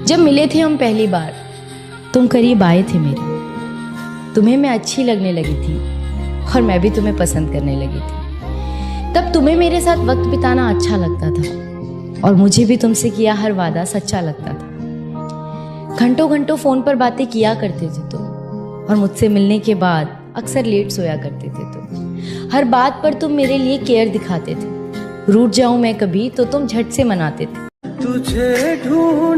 जब मिले थे हम पहली बार, तुम करीब आए थे मेरे। तुम्हें मैं अच्छी लगने लगी थी और मैं भी तुम्हें पसंद करने लगी थी। तब तुम्हें मेरे साथ वक्त बिताना अच्छा लगता था और मुझे भी तुमसे किया हर वादा सच्चा लगता था। घंटों घंटों फोन पर बातें किया करते थे तुम और मुझसे मिलने के बाद अक्सर लेट सोया करते थे तुम। हर बात पर तुम मेरे लिए केयर दिखाते थे। रूठ जाऊं मैं कभी तो तुम झट से मनाते थे। तुझे ढूंढ